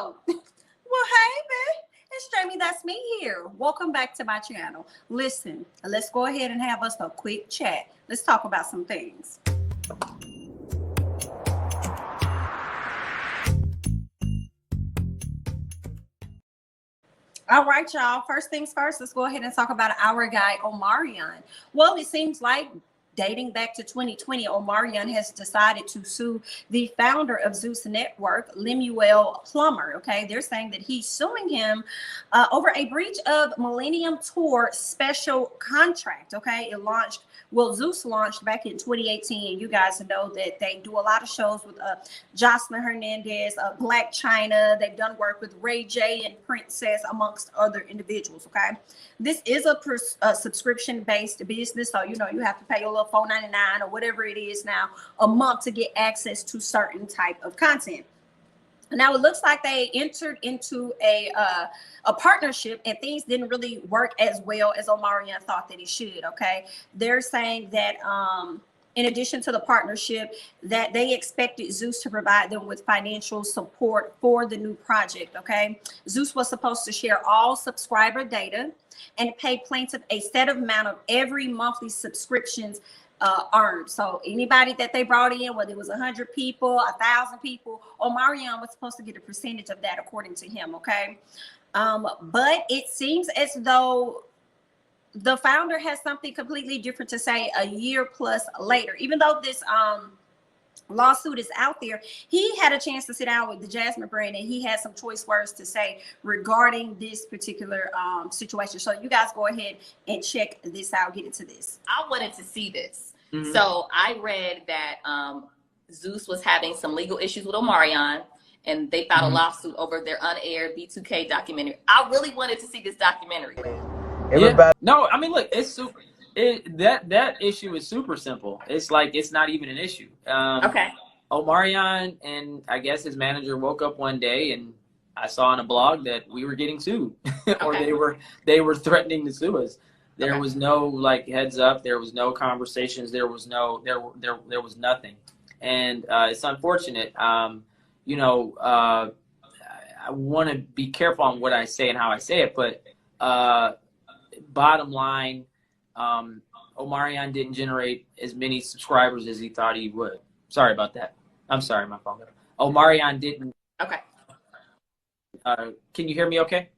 Well, hey, man. It's Jamie, that's me here. Welcome back to my channel. Listen, let's go ahead and have us a quick chat. Let's talk about some things. All right, y'all. First things first, let's go ahead and talk about our guy, Omarion. Well, it seems like dating back to 2020, Omarion has decided to sue the founder of Zeus Network, Lemuel Plummer. Okay, they're saying that he's suing him over a breach of Millennium Tour special contract. Okay, it launched. Well, Zeus launched back in 2018. You guys know that they do a lot of shows with Jocelyn Hernandez, Black China. They've done work with Ray J and Princess, amongst other individuals. Okay, this is a subscription-based business, so you know you have to pay a little $4.99 or whatever it is now a month to get access to certain type of content. Now it looks like they entered into a partnership, and things didn't really work as well as Omarion thought that it should. Okay, they're saying that in addition to the partnership, that they expected Zeus to provide them with financial support for the new project. Okay, Zeus was supposed to share all subscriber data and pay plaintiff a set amount of every monthly subscriptions earned. So anybody that they brought in, whether it was 100 people, 1,000 people, Omarion was supposed to get a percentage of that, according to him. Okay, but it seems as though the founder has something completely different to say a year plus later. Even though this lawsuit is out there, he had a chance to sit down with the Jasmine brand, and he had some choice words to say regarding this particular situation. So you guys go ahead and check this out, get into this. I wanted to see this. So I read that Zeus was having some legal issues with Omarion, and they filed a lawsuit over their unaired B2K documentary. I really wanted to see this documentary. Everybody. Yeah. No, I mean, look, it's super. That issue is super simple. It's like it's not even an issue. Okay. Omarion and I guess his manager woke up one day, and I saw on a blog that we were getting sued, or they were threatening to sue us. There was no like heads up. There was no conversations. There was nothing, and it's unfortunate. You know, I want to be careful on what I say and how I say it, but bottom line, Omarion didn't generate as many subscribers as he thought he would. Sorry about that. I'm sorry, my phone. Omarion didn't. Okay. Can you hear me okay?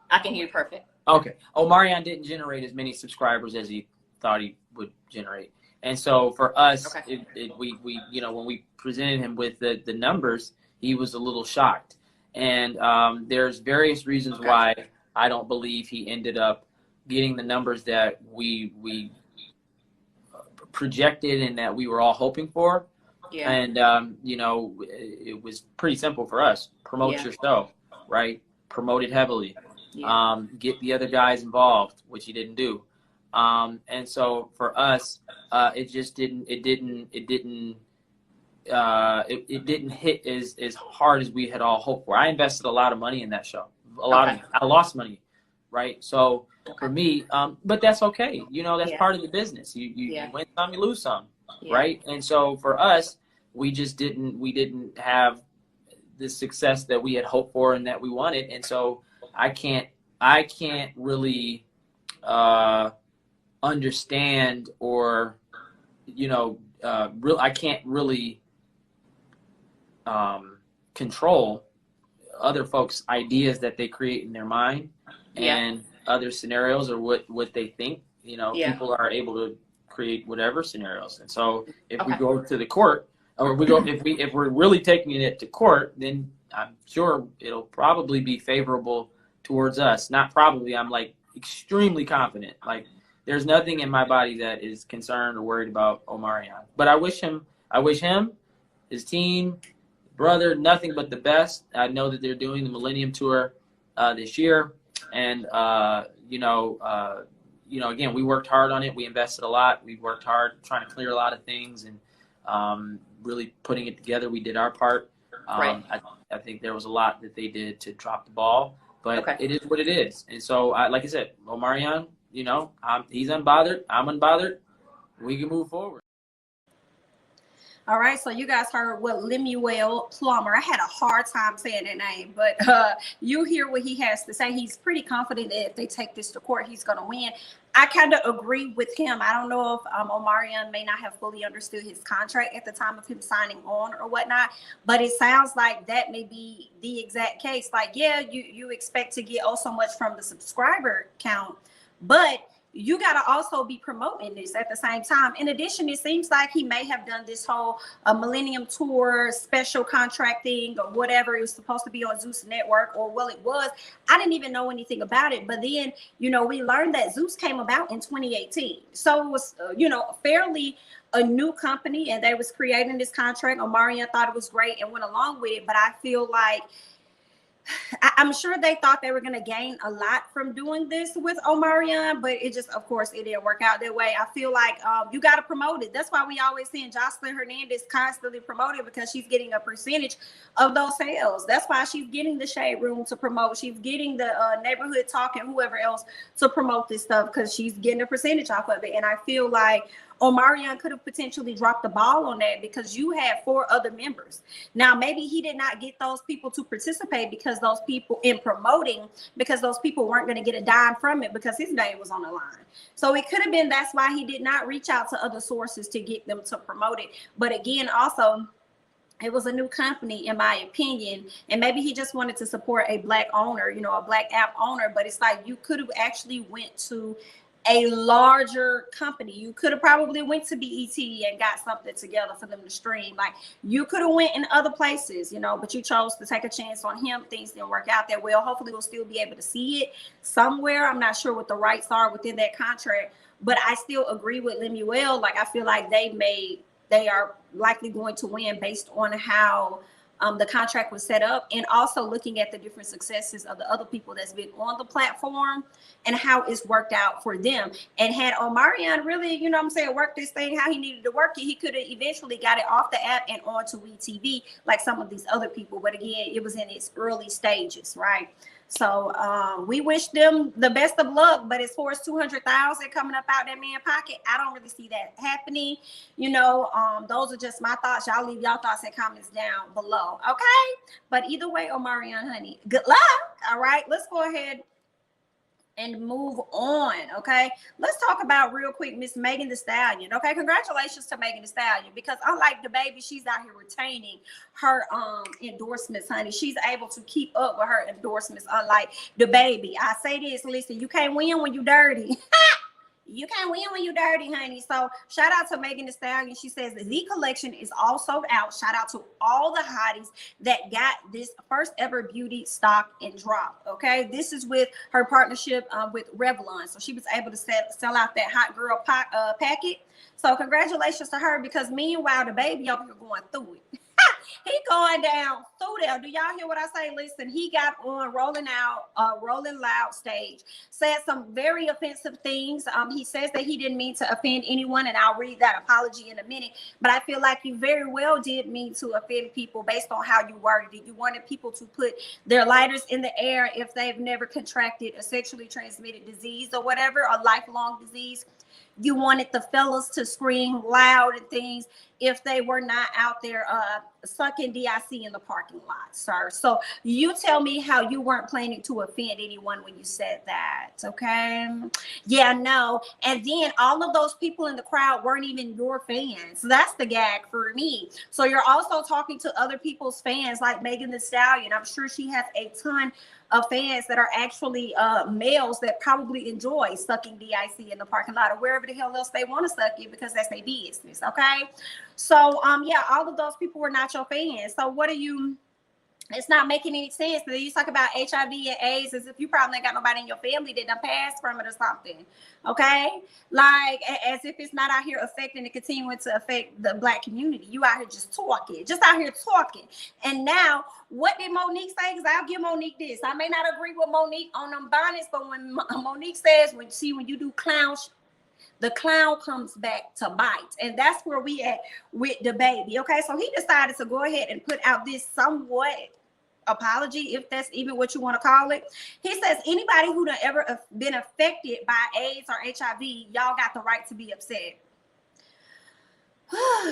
I can hear you perfect. Okay. Omarion didn't generate as many subscribers as he thought he would generate. And so for us, we you know, when we presented him with the numbers, he was a little shocked. And there's various reasons why I don't believe he ended up getting the numbers that we projected and that we were all hoping for. Yeah. And, you know, it was pretty simple for us. Promote your show, right? Promote it heavily. Yeah. Get the other guys involved, which he didn't do. And so for us, it just didn't hit as hard as we had all hoped for. I invested a lot of money in that show. I lost money, right? So for me, but that's okay. You know, that's part of the business. You win some, you lose some, right? And so for us, we just didn't have the success that we had hoped for and that we wanted. And so I can't really understand or, you know, I can't really control other folks' ideas that they create in their mind and other scenarios or what they think. You know, people are able to create whatever scenarios. And so if we go to the court, or if we're really taking it to court, then I'm sure it'll probably be favorable towards us. Not probably, I'm like extremely confident. Like there's nothing in my body that is concerned or worried about Omarion. But I wish him, his team, brother, nothing but the best. I know that they're doing the Millennium Tour this year, and you know, again, we worked hard on it. We invested a lot. We worked hard trying to clear a lot of things and really putting it together. We did our part. I think there was a lot that they did to drop the ball, but it is what it is. And so, like I said, Omarion, you know, he's unbothered. I'm unbothered. We can move forward. All right, so you guys heard what Lemuel Plummer. I had a hard time saying that name, but you hear what he has to say. He's pretty confident that if they take this to court, he's going to win. I kind of agree with him. I don't know if Omarion may not have fully understood his contract at the time of him signing on or whatnot, but it sounds like that may be the exact case. Like, yeah, you expect to get so much from the subscriber count, but you got to also be promoting this at the same time. In addition, it seems like he may have done this whole Millennium Tour special contract thing or whatever. It was supposed to be on Zeus Network, or well, it was. I didn't even know anything about it. But then, you know, we learned that Zeus came about in 2018. So it was, you know, fairly a new company, and they was creating this contract. Omarion thought it was great and went along with it. But I feel like I'm sure they thought they were going to gain a lot from doing this with Omarion, but it just, of course, it didn't work out that way. I feel like you got to promote it. That's why we always see Jocelyn Hernandez constantly promoted, because she's getting a percentage of those sales. That's why she's getting the Shade Room to promote. She's getting the Neighborhood Talk and whoever else to promote this stuff, because she's getting a percentage off of it. And I feel like Omarion could have potentially dropped the ball on that, because you had 4 other members. Now, maybe he did not get those people to participate because those people in promoting, because those people weren't going to get a dime from it because his name was on the line. So it could have been that's why he did not reach out to other sources to get them to promote it. But again, also, it was a new company, in my opinion, and maybe he just wanted to support a Black owner, you know, a Black app owner. But it's like you could have actually went to a larger company. You could have probably went to BET and got something together for them to stream. Like, you could have went in other places, you know, but you chose to take a chance on him. Things didn't work out that well. Hopefully we'll still be able to see it somewhere. I'm not sure what the rights are within that contract, but I still agree with Lemuel. Like, I feel like they are likely going to win based on how the contract was set up, and also looking at the different successes of the other people that's been on the platform and how it's worked out for them. And had Omarion really, you know what I'm saying, worked this thing how he needed to work it, he could have eventually got it off the app and onto WeTV like some of these other people. But again, it was in its early stages, right? So we wish them the best of luck. But as far as 200,000 coming up out that man's pocket, I don't really see that happening. You know, those are just my thoughts. Y'all leave y'all thoughts and comments down below, okay? But either way, Omarion, honey, good luck. All right, let's go ahead and move on, okay? Let's talk about real quick Miss Megan Thee Stallion, okay? Congratulations to Megan Thee Stallion, because unlike DaBaby, she's out here retaining her endorsements, honey. She's able to keep up with her endorsements, unlike DaBaby. I say this, listen, you can't win when you dirty. You can't win when you dirty, honey. So shout out to Megan Thee Stallion. She says that the collection is all sold out. Shout out to all the hotties that got this first ever beauty stock and drop. Okay, this is with her partnership with Revlon. So she was able to sell out that hot girl packet. So congratulations to her, because meanwhile DaBaby over here going through it. He going down through there. Do y'all hear what I say? Listen, he got on Rolling Loud stage, said some very offensive things. He says that he didn't mean to offend anyone, and I'll read that apology in a minute. But I feel like you very well did mean to offend people based on how you worded it. You wanted people to put their lighters in the air if they've never contracted a sexually transmitted disease or whatever, a lifelong disease. You wanted the fellas to scream loud and things if they were not out there sucking DIC in the parking lot, sir. So you tell me how you weren't planning to offend anyone when you said that, okay? Yeah, no. And then all of those people in the crowd weren't even your fans. So that's the gag for me. So you're also talking to other people's fans like Megan Thee Stallion. I'm sure she has a ton of fans that are actually males that probably enjoy sucking DIC in the parking lot or wherever the hell else they want to suck it, because that's their business, okay? So yeah, all of those people were not your fans. So what are you? It's not making any sense. You talk about HIV and AIDS as if you probably ain't got nobody in your family that done passed from it or something, okay? Like, as if it's not out here affecting and continuing to affect the Black community. You out here just talking, And now, what did Monique say? Because I'll give Monique this. I may not agree with Monique on them bonnets, but when Monique says, when you do clown, the clown comes back to bite. And that's where we at with DaBaby, okay? So he decided to go ahead and put out this somewhat apology, if that's even what you want to call it. He says anybody who done ever been affected by AIDS or HIV, y'all got the right to be upset.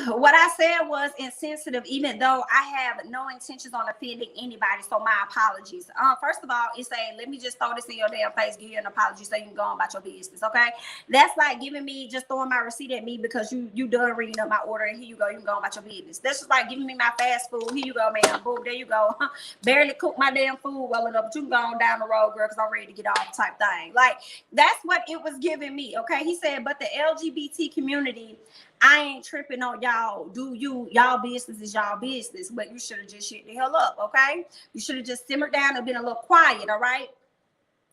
What I said was insensitive, even though I have no intentions on offending anybody. So my apologies. First of all, it's saying, let me just throw this in your damn face, give you an apology so you can go on about your business. Okay. That's like giving me, just throwing my receipt at me because you done reading up my order and here you go, you can go on about your business. That's just like giving me my fast food. Here you go, man. Boom, there you go. Barely cook my damn food well enough, but you can go on down the road, girl, because I'm ready to get off type thing. Like, that's what it was giving me. Okay. He said, but the LGBT community, I ain't tripping on y'all. Y'all business is y'all business, but you should have just shut the hell up, okay? You should have just simmered down and been a little quiet, all right?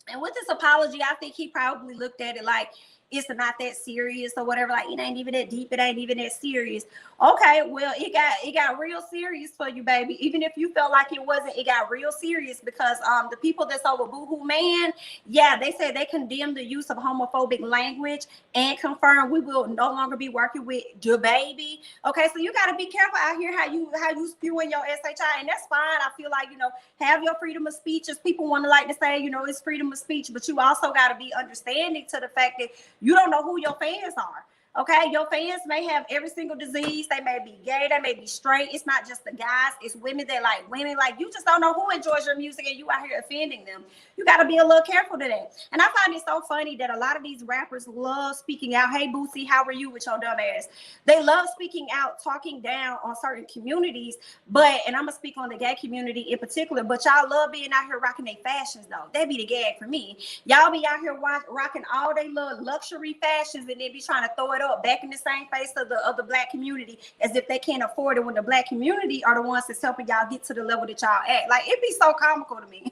And with this apology, I think he probably looked at it like it's not that serious or whatever. Like, it ain't even that deep. It ain't even that serious. Okay, well, it got real serious for you, baby. Even if you felt like it wasn't, it got real serious because the people that's over Boohoo Man, yeah, they said they condemned the use of homophobic language and confirmed we will no longer be working with DaBaby. Okay, so you got to be careful out here how you spewing your SHI, and that's fine. I feel like, have your freedom of speech, as people want to like to say, it's freedom of speech, but you also got to be understanding to the fact that you don't know who your fans are. Okay, your fans may have every single disease. They may be gay, they may be straight. It's not just the guys, it's women that like women. Like, you just don't know who enjoys your music and you out here offending them. You got to be a little careful to that. And I find it so funny that a lot of these rappers love speaking out. Hey, Boosie, how are you with your dumb ass? They love speaking out, talking down on certain communities, and I'm going to speak on the gay community in particular, but y'all love being out here rocking their fashions, though. They be the gag for me. Y'all be out here rocking all they little luxury fashions and then be trying to throw it up back in the same face of the black community as if they can't afford it, when the black community are the ones that's helping y'all get to the level that y'all at. Like, it be so comical to me.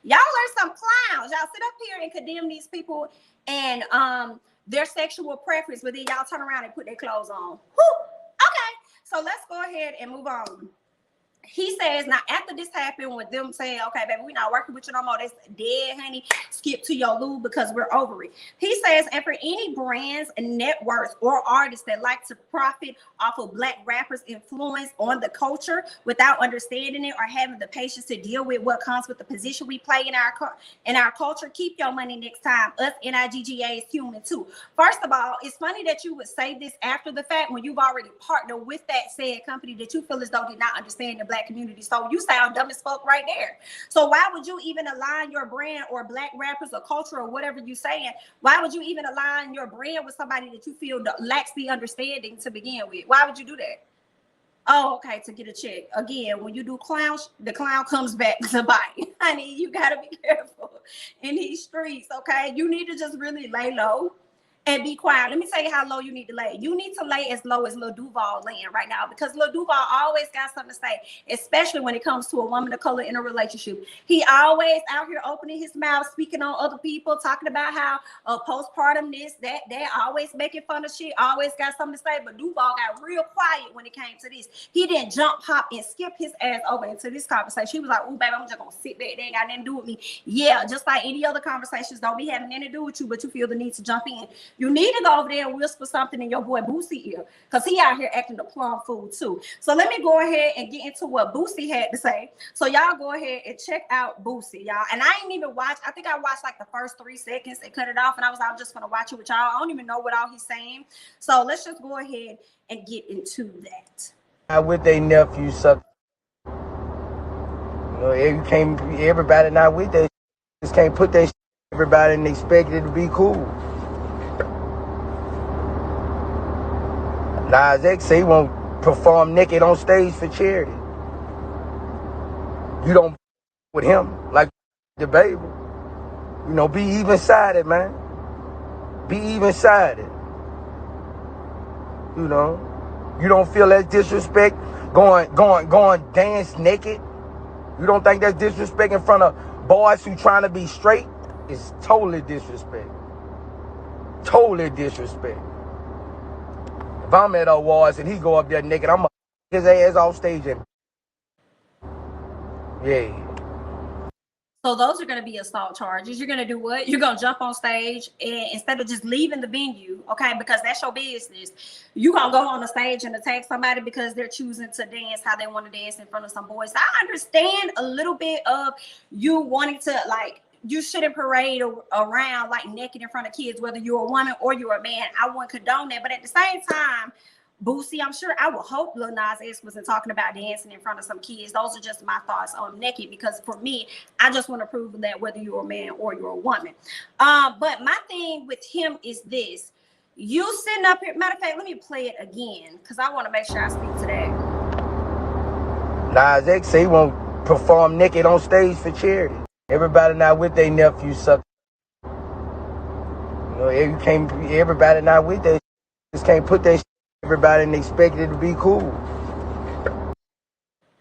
Y'all are some clowns. Y'all sit up here and condemn these people and their sexual preference, but then y'all turn around and put their clothes on. Whew. Okay, so let's go ahead and move on. He says, now after this happened with them saying, okay, baby, we're not working with you no more, that's dead, honey, skip to your lube because we're over it. He says, and for any brands and networks or artists that like to profit off of black rappers' influence on the culture without understanding it or having the patience to deal with what comes with the position we play in our culture, keep your money next time. Us NIGGA is human too. First of all, it's funny that you would say this after the fact when you've already partnered with that said company that you feel as though did not understand the black community. So you sound dumb as fuck right there. So why would you even align your brand or black rappers or culture or whatever you saying? Why would you even align your brand with somebody that you feel lacks the understanding to begin with? Why would you do that? Oh, okay, to get a check. Again, when you do clowns, the clown comes back to bite. Honey, you gotta be careful in these streets, okay? You need to just really lay low and be quiet. Let me tell you how low you need to lay. You need to lay as low as Lil Duval laying right now, because Lil Duval always got something to say, especially when it comes to a woman of color in a relationship. He always out here opening his mouth, speaking on other people, talking about how postpartum this, that, always making fun of shit, always got something to say. But Duval got real quiet when it came to this. He didn't jump, hop, and skip his ass over into this conversation. He was like, "Ooh, baby, I'm just gonna sit back. They ain't got nothing to do with me." Yeah, just like any other conversations don't be having anything to do with you, but you feel the need to jump in. You need to go over there and whisper something in your boy Boosie ear, because he out here acting the plum fool too. So let me go ahead and get into what Boosie had to say. So y'all go ahead and check out Boosie, y'all. And I ain't even watched, I think I watched like the first 3 seconds and cut it off, and I was like, I'm just gonna watch it with y'all. I don't even know what all he's saying. So let's just go ahead and get into that. With their nephew suck. You can't, everybody not with that. Just can't put that everybody and expect it to be cool. Nas X say he won't perform naked on stage for charity. You don't with him like DaBaby. Be even-sided, man. Be even-sided. You don't feel that disrespect going dance naked. You don't think that's disrespect in front of boys who trying to be straight? It's totally disrespect. Totally disrespect. If I'm at awards and he go up there naked, I'm gonna his ass off stage and yeah. So those are going to be assault charges. You're going to do what? You're going to jump on stage, and instead of just leaving the venue, okay, because that's your business, you're going to go on the stage and attack somebody because they're choosing to dance how they want to dance in front of some boys. I understand a little bit of you wanting to, like, you shouldn't parade around like naked in front of kids, whether you're a woman or you're a man. I wouldn't condone that. But at the same time, Boosie, I'm sure, I would hope Lil Nas X wasn't talking about dancing in front of some kids. Those are just my thoughts on naked, because for me, I just want to prove that whether you're a man or you're a woman. But my thing with him is this. You sitting up here, matter of fact, let me play it again, because I want to make sure I speak to that. Nas X say he won't perform naked on stage for charity. Everybody not with their nephew suck. You know, you can't, everybody not with that. Just can't put that everybody and expect it to be cool.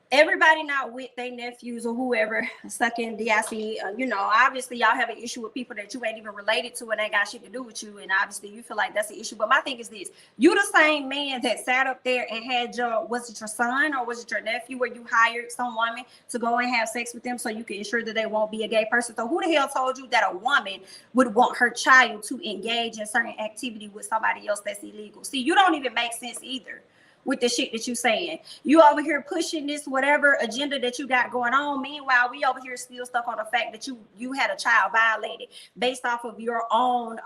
Everybody not with their nephews or whoever sucking DIC. You know, obviously y'all have an issue with people that you ain't even related to and ain't got shit to do with you, and obviously you feel like that's the issue. But my thing is this: you the same man that sat up there and had your, was it your son or was it your nephew, where you hired some woman to go and have sex with them so you can ensure that they won't be a gay person? So who the hell told you that a woman would want her child to engage in certain activity with somebody else that's illegal? See, you don't even make sense either with the shit that you saying. You over here pushing this whatever agenda that you got going on. Meanwhile, we over here still stuck on the fact that you had a child violated based off of your own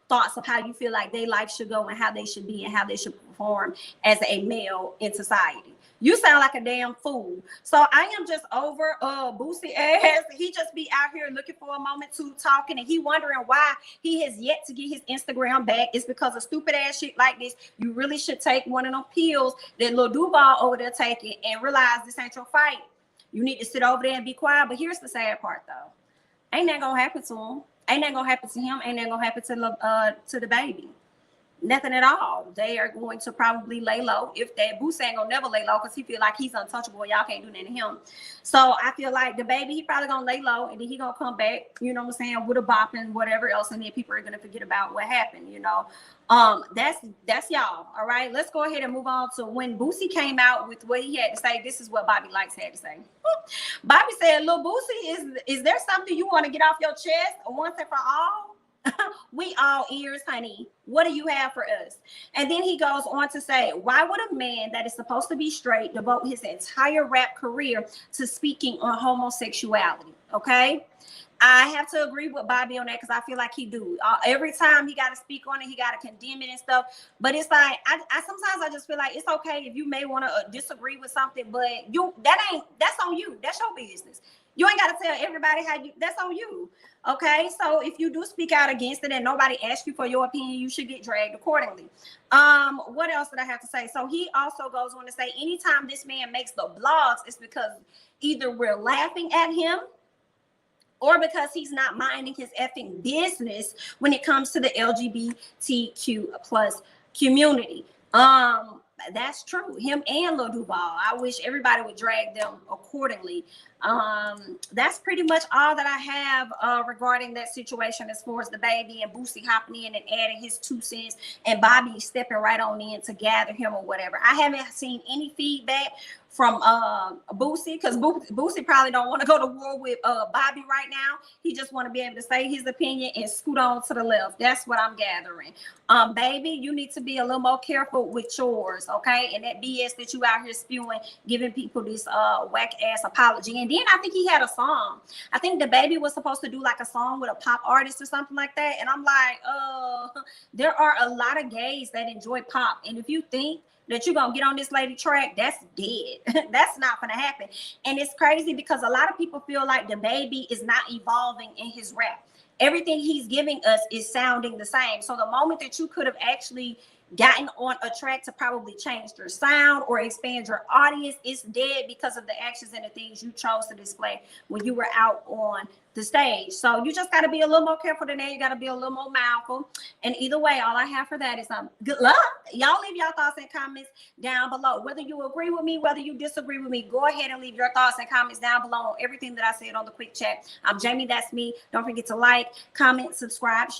thoughts of how you feel like their life should go and how they should be and how they should perform as a male in society. You sound like a damn fool. So I am just over Boosie ass. He just be out here looking for a moment to talking, and he wondering why he has yet to get his Instagram back. It's because of stupid ass shit like this. You really should take one of them pills that Lil Duval over there taking and realize this ain't your fight. You need to sit over there and be quiet. But here's the sad part though. Ain't that gonna happen to him? Ain't that gonna happen to him? Ain't that gonna happen to DaBaby? Nothing at all. They are going to probably lay low. If that Boosie ain't gonna never lay low because he feel like he's untouchable. Y'all can't do nothing to him. So I feel like DaBaby, he probably gonna lay low and then he gonna come back, you know what I'm saying, with a bop and whatever else, and then people are gonna forget about what happened, you know. That's y'all. All right, let's go ahead and move on to when Boosie came out with what he had to say. This is what Bobby Lytes had to say. Bobby said, "Lil Boosie, is there something you want to get off your chest once and for all? We all ears, honey. What do you have for us?" And then he goes on to say, why would a man that is supposed to be straight devote his entire rap career to speaking on homosexuality? Okay, I have to agree with Bobby on that, because I feel like he do. Every time he got to speak on it, he got to condemn it and stuff. But it's like, I sometimes I just feel like it's okay if you may want to disagree with something, but that's on you. That's your business. You ain't got to tell everybody how you, that's on you. Okay, so if you do speak out against it and nobody asks you for your opinion, you should get dragged accordingly. What else did I have to say? So he also goes on to say, anytime this man makes the blogs, it's because either we're laughing at him or because he's not minding his effing business when it comes to the LGBTQ plus community. That's true. Him and Lil Duval. I wish everybody would drag them accordingly. That's pretty much all that I have regarding that situation as far as DaBaby and Boosie hopping in and adding his 2 cents and Bobby stepping right on in to gather him or whatever. I haven't seen any feedback from Boosie, because Boosie probably don't want to go to war with Bobby right now. He just want to be able to say his opinion and scoot on to the left. That's what I'm gathering. Baby, you need to be a little more careful with yours, okay? And that BS that you out here spewing, giving people this whack ass apology. And then I think he had a song. I think DaBaby was supposed to do like a song with a pop artist or something like that. And I'm like, there are a lot of gays that enjoy pop. And if you think that you're gonna get on this lady track, that's dead. That's not gonna happen. And it's crazy because a lot of people feel like DaBaby is not evolving in his rap. Everything he's giving us is sounding the same. So the moment that you could have actually gotten on a track to probably change your sound or expand your audience, it's dead because of the actions and the things you chose to display when you were out on the stage. So you just got to be a little more careful than that. You got to be a little more mindful. And either way, all I have for that is good luck. Y'all leave your thoughts and comments down below. Whether you agree with me, whether you disagree with me, go ahead and leave your thoughts and comments down below on everything that I said on the quick chat. I'm Jamie, that's me. Don't forget to like, comment, subscribe,